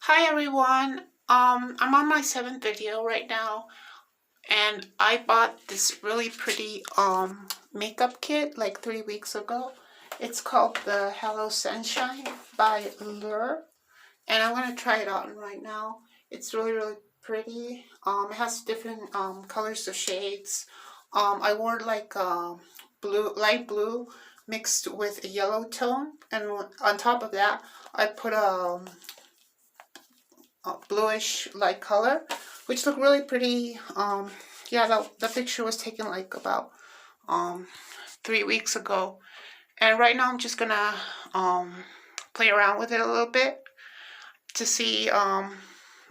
Hi everyone. I'm on my 7th video right now, and I bought this really pretty makeup kit like 3 weeks ago. It's called the Hello Sunshine by Lure, and I'm gonna try it on right now. It's really pretty. It has different colors of shades. I wore like light blue mixed with a yellow tone, and on top of that, I put bluish light color, which look really pretty. Yeah, the picture was taken like about 3 weeks ago, and right now I'm just gonna play around with it a little bit to see. I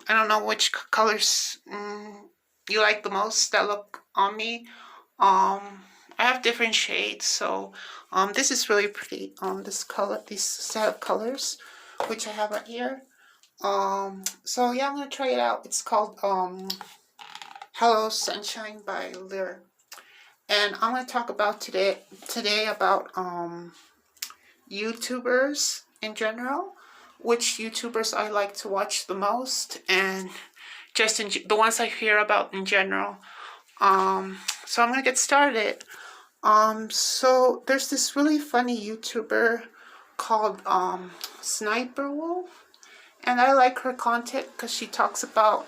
don't know which colors you like the most that look on me. I have different shades, so this is really pretty. This set of colors, which I have right here. So yeah, I'm gonna try it out. It's called Hello Sunshine by Lyr. And I'm gonna talk about today about YouTubers in general, which YouTubers I like to watch the most, and just the ones I hear about in general. So I'm gonna get started. So there's this really funny YouTuber called Sniper Wolf. And I like her content because she talks about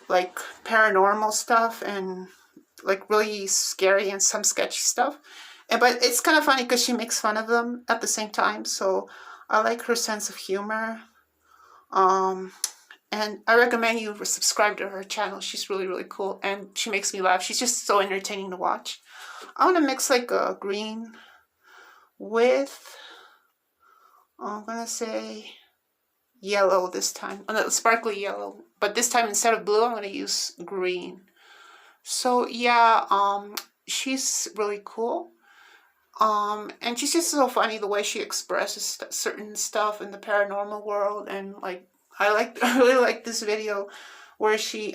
like paranormal stuff and like really scary and some sketchy stuff. But it's kind of funny because she makes fun of them at the same time. So I like her sense of humor. And I recommend you subscribe to her channel. She's really cool, and she makes me laugh. She's just so entertaining to watch. I want to mix like a green with, I'm gonna say, yellow this time. Oh, sparkly yellow. But this time instead of blue, I'm going to use green. So yeah, she's really cool. And she's just so funny the way she expresses certain stuff in the paranormal world. And like, I really like this video where she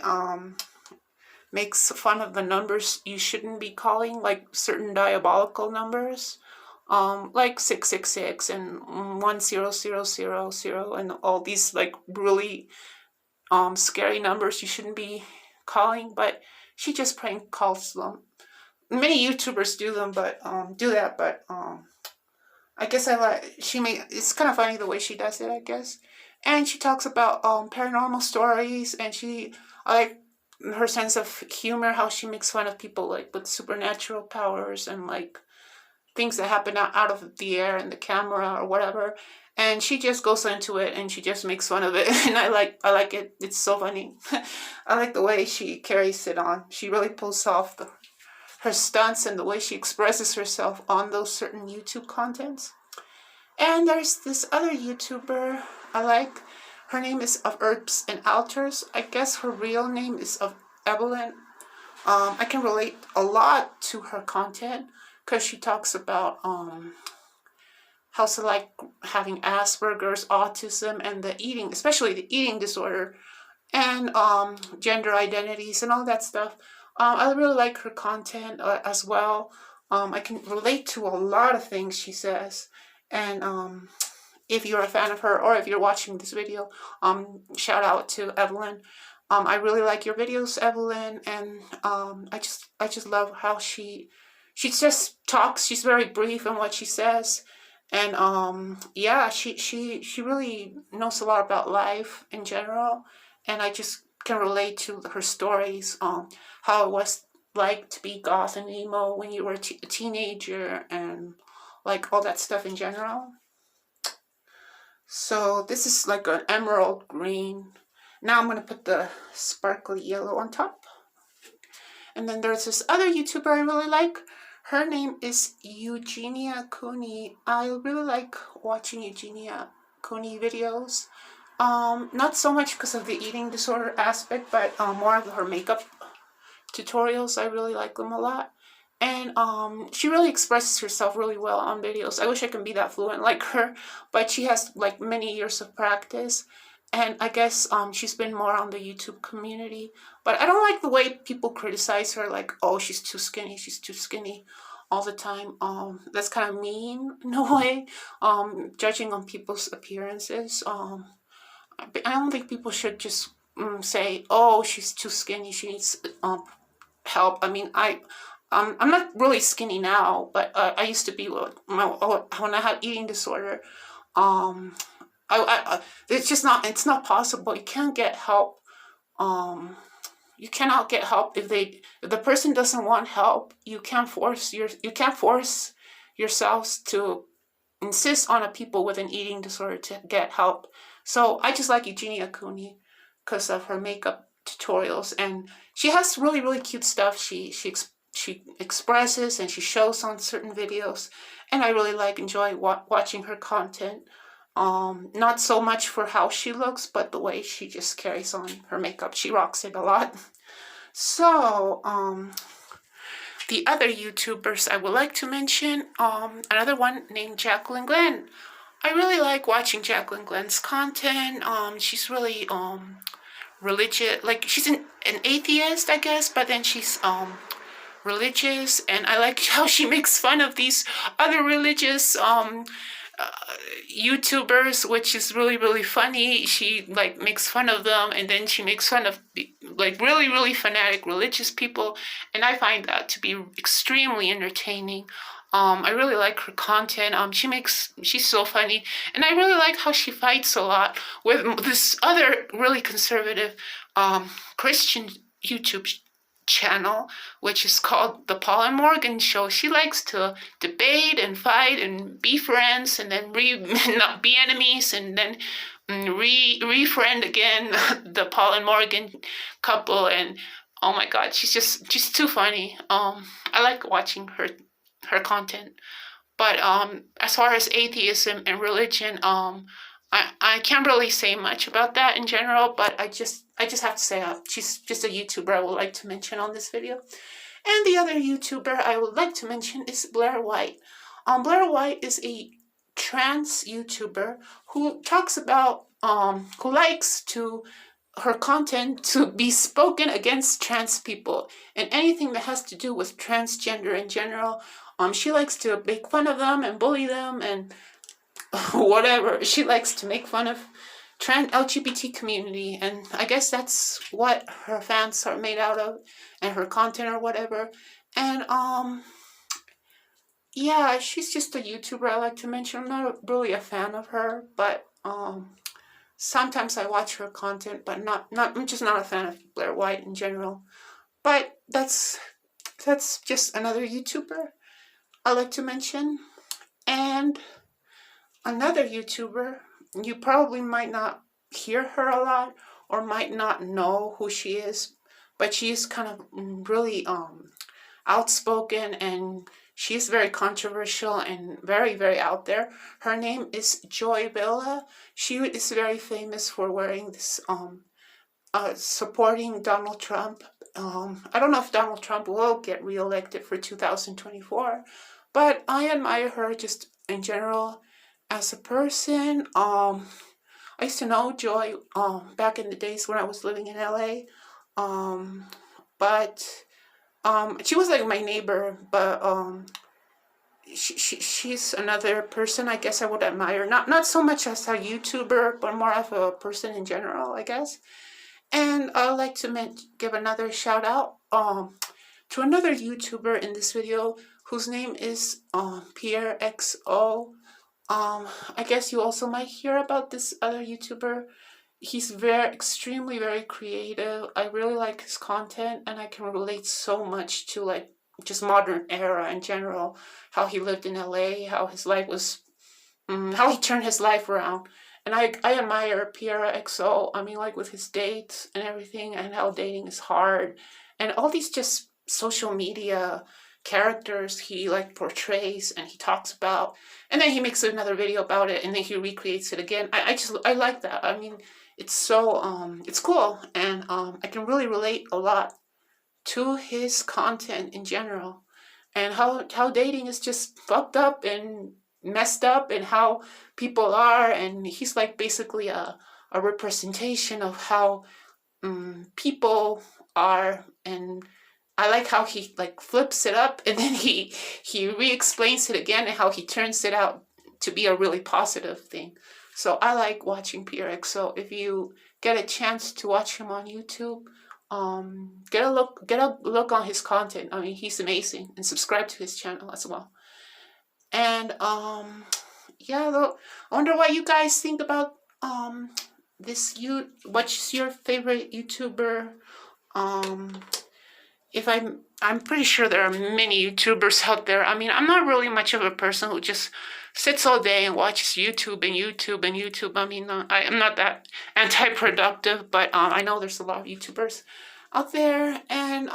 makes fun of the numbers you shouldn't be calling, like certain diabolical numbers. Like 666 and 10000, and all these like really scary numbers you shouldn't be calling, but she just prank calls them. Many YouTubers do them, but I guess it's kind of funny the way she does it, I guess. And she talks about paranormal stories, and I like her sense of humor, how she makes fun of people like with supernatural powers and like things that happen out of the air and the camera or whatever, and she just goes into it and she just makes fun of it. And I like it. It's so funny. I like the way she carries it on. She really pulls off her stunts and the way she expresses herself on those certain YouTube contents. And there's this other YouTuber I like. Her name is Of Herbs and Altars. I guess her real name is of Evelyn. I can relate a lot to her content because she talks about how to like having Asperger's, autism, and especially the eating disorder, and gender identities and all that stuff. I really like her content as well. I can relate to a lot of things she says, and if you're a fan of her or if you're watching this video, shout out to Evelyn. I really like your videos, Evelyn, and I just love how she just talks. She's very brief in what she says, and yeah, she really knows a lot about life in general, and I just can relate to her stories. How it was like to be goth and emo when you were a teenager, and like all that stuff in general. So this is like an emerald green. Now I'm gonna put the sparkly yellow on top. And then there's this other YouTuber I really like. Her name is Eugenia Cooney. I really like watching Eugenia Cooney videos. Not so much because of the eating disorder aspect, but more of her makeup tutorials. I really like them a lot. And she really expresses herself really well on videos. I wish I could be that fluent like her, but she has like many years of practice. And I guess she's been more on the YouTube community. But I don't like the way people criticize her, like, oh, she's too skinny all the time. That's kind of mean in a way, judging on people's appearances. I don't think people should just say, "Oh, she's too skinny. She needs help." I mean, I'm not really skinny now, but I used to be when I had eating disorder. Um, it's just not. It's not possible. You can't get help. Um, you cannot get help if the person doesn't want help. You can't force yourselves to insist on a people with an eating disorder to get help. So I just like Eugenia Cooney because of her makeup tutorials, and she has really cute stuff. She expresses and she shows on certain videos, and I really enjoy watching her content. Not so much for how she looks, but the way she just carries on her makeup. She rocks it a lot. So, the other YouTubers I would like to mention, another one named Jacqueline Glenn. I really like watching Jacqueline Glenn's content. She's really religious, like she's an atheist, I guess, but then she's religious, and I like how she makes fun of these other religious YouTubers, which is really funny. She makes fun of them, and then she makes fun of really fanatic religious people, and I find that to be extremely entertaining. I really like her content. She's so funny, and I really like how she fights a lot with this other really conservative Christian YouTube channel, which is called The Paul and Morgan Show. She likes to debate and fight and be friends, and then not be enemies, and then refriend again the Paul and Morgan couple. And oh my God, she's too funny. I like watching her content. But as far as atheism and religion, I can't really say much about that in general, but I just have to say she's just a YouTuber I would like to mention on this video. And the other YouTuber I would like to mention is Blair White. Blair White is a trans YouTuber who talks about who likes to her content to be spoken against trans people and anything that has to do with transgender in general. She likes to make fun of them and bully them and whatever. She likes to make fun of trans LGBT community, and I guess that's what her fans are made out of, and her content or whatever. And yeah, she's just a YouTuber I like to mention. I'm not really a fan of her, but sometimes I watch her content, but I'm just not a fan of Blair White in general. But that's just another YouTuber I like to mention. And another YouTuber, you probably might not hear her a lot or might not know who she is, but she's kind of really outspoken, and she's very controversial and very out there. Her name is Joy Villa. She is very famous for wearing this supporting Donald Trump. I don't know if Donald Trump will get reelected for 2024, but I admire her just in general as a person. I used to know Joy back in the days when I was living in LA. But she was like my neighbor, but she's another person I guess I would admire. Not so much as a YouTuber, but more of a person in general, I guess. And I'd like to give another shout out to another YouTuber in this video whose name is PewDiePie. I guess you also might hear about this other YouTuber. He's extremely very creative. I really like his content, and I can relate so much to just modern era in general. How he lived in LA, how his life was, how he turned his life around. And I admire PewDiePie. I mean, with his dates and everything, and how dating is hard, and all these just social media characters he portrays and he talks about, and then he makes another video about it, and then he recreates it again. I like that. I mean, it's so it's cool, and I can really relate a lot to his content in general, and how dating is just fucked up and messed up, and how people are, and he's basically a representation of how people are. And I like how he flips it up, and then he re-explains it again, and how he turns it out to be a really positive thing. So I like watching PRX. So if you get a chance to watch him on YouTube, get a look on his content. I mean, he's amazing, and subscribe to his channel as well. And yeah, I wonder what you guys think about this. What's your favorite YouTuber? If I'm pretty sure there are many YouTubers out there. I mean, I'm not really much of a person who just sits all day and watches YouTube and YouTube and YouTube. I mean, I am not that anti-productive, but I know there's a lot of YouTubers out there, and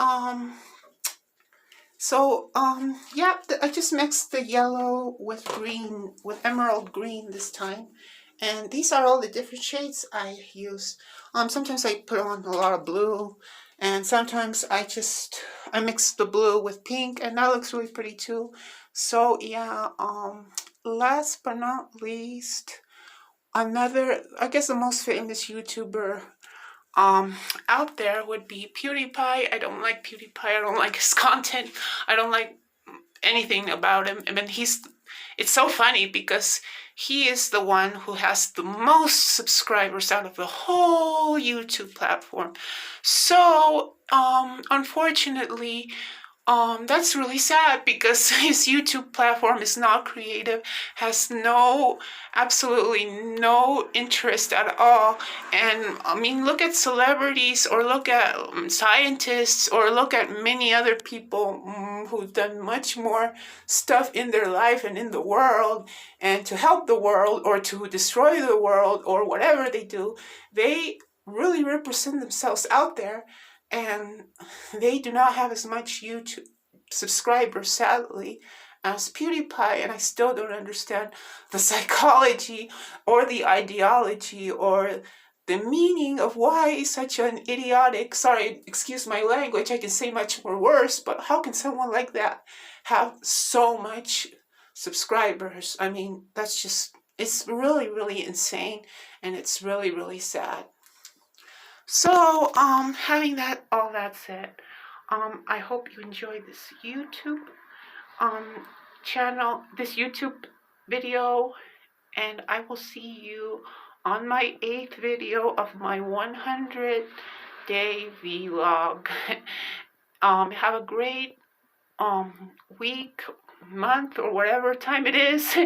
yeah, I just mixed the yellow with green, with emerald green this time. And these are all the different shades I use. Sometimes I put on a lot of blue, and sometimes I mix the blue with pink, and that looks really pretty too. So yeah, last but not least, I guess the most famous YouTuber out there would be PewDiePie. I don't like PewDiePie. I don't like his content. I don't like anything about him. I mean, it's so funny because he is the one who has the most subscribers out of the whole YouTube platform. So, unfortunately, that's really sad because his YouTube platform is not creative, has absolutely no interest at all. And I mean, look at celebrities, or look at scientists, or look at many other people who've done much more stuff in their life and in the world, and to help the world or to destroy the world or whatever they do. They really represent themselves out there, and they do not have as much YouTube subscribers, sadly, as PewDiePie, and I still don't understand the psychology or the ideology or the meaning of why such an idiotic, sorry, excuse my language, I can say much more worse, but how can someone like that have so much subscribers? I mean, it's really, really insane, and it's really, really sad. So, having all that said, I hope you enjoyed this YouTube channel, this YouTube video, and I will see you on my 8th video of my 100-day vlog. Have a great week, month, or whatever time it is,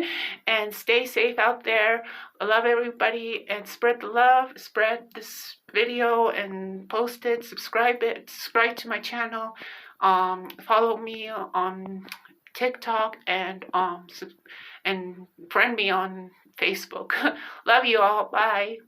and stay safe out there. I love everybody, and spread the love. Spread this video and post it, subscribe to my channel. Follow me on TikTok, and friend me on Facebook. Love you all. Bye.